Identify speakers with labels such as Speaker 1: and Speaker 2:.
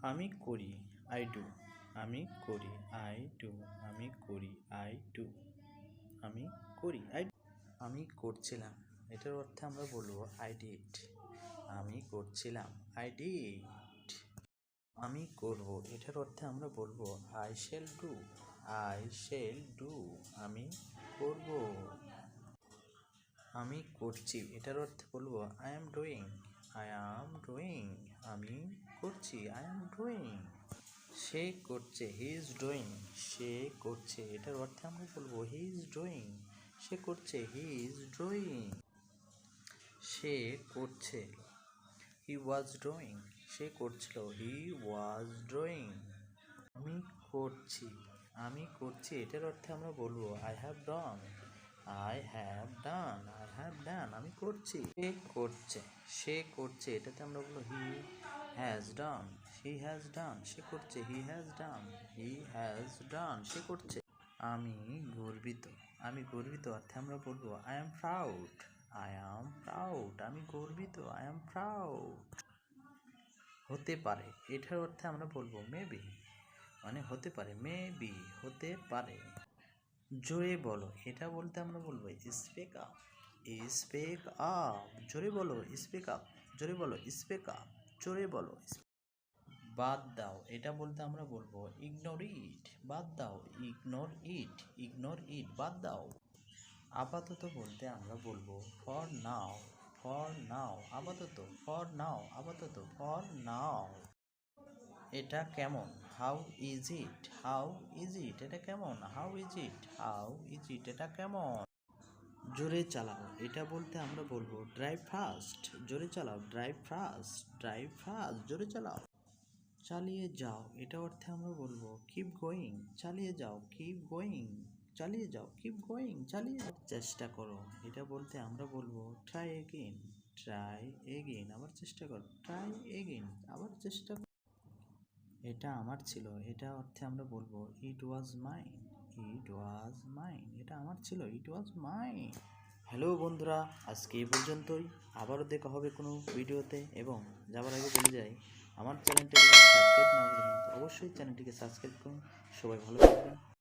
Speaker 1: আমি করি, I do. আমি করি, আই ডু। আমি করি, আই ডু। আমি করি, আই ডু। আমি করছিলাম, এটার অর্থে আমরা বলবো আই ডিড। আমি করছিলাম, আই ডিড। আমি করব, এটার অর্থে আমরা বলবো I shall do. I shall do. আমি করব। আমি করছি, এটার অর্থে বলবো I am doing. I am doing. আমি করছি, আই অ্যাম ডুইং। সে করছে, হি ইজ ডুইং। সে করছে, এটার অর্থে আমরা বলবো হি ইজ ডুইং। সে করছে, হি ইজ ডুইং। সে করছে, হি ওয়াজ ডুইং। সে করছিল, হি ওয়াজ ডুইং। আমি করছি, আমি করছি, এটার অর্থে আমরা বলবো I have done. I have done. I have done. আমি করছি। সে করছে, সে করছে, এটাতে আমরা বলবো he has done. He has done. সে করছে, he has done. He has done. সে করছে। আমি গর্বিত, আমি গর্বিত অর্থে আমরা বলবো I am proud. I am proud. আমি গর্বিত, আই অ্যাম প্রাউড। হতে পারে, এটার অর্থে আমরা বলবো মেবি। মানে হতে পারে, মেবি, হতে পারে। জোরে বলো, এটা বলতে আমরা বলবো স্পিক আপ। Speak up. জোরে বলো, স্পিক আপ। জোরে বলো, স্পিক আপ। জোরে বলো। বাদ দাও, এটা বলতে আমরা বলবো ইগনোর ইট। বাদ দাও, ইগনোর ইট। ইগনোর ইট, বাদ দাও। আপাতত বলতে আমরা বলবো ফর নাও। ফর নাও, আপাতত। ফর নাও, আপাতত। For now. এটা কেমন, how is it. How is it, এটা কেমন, how is it. How is it, এটা কেমন। জোরে চালাও, এটা বলতে আমরা বলবো ড্রাইভ ফাস্ট। জোরে চালাও, ড্রাইভ ফাস্ট। ড্রাইভ ফাস্ট, জোরে চালাও। চালিয়ে যাও, এটা অর্থে আমরা বলবো কিপ গোয়িং। চালিয়ে যাও, কিপ গোয়িং। চালিয়ে যাও, কিপ গোয়িং। চালিয়ে যাও। চেষ্টা করো, এটা বলতে আমরা বলবো ট্রাই এগেইন। ট্রাই এগেইন, আবার চেষ্টা করো। ট্রাই এগেইন, আবার চেষ্টা করো। এটা আমার ছিল, এটা অর্থে আমরা বলবো ইট was mine. It was mine, এটা আমার ছিল, ইট ওয়াজ মাইন। হ্যালো বন্ধুরা, আজকে এই পর্যন্তই। আবারও দেখা হবে কোনো ভিডিওতে। এবং যাওয়ার আগে বলে যাই, আমার চ্যানেলটিকে সাবস্ক্রাইব না করেন তো অবশ্যই চ্যানেলটিকে সাবস্ক্রাইব করুন। সবাই ভালো থাকবেন।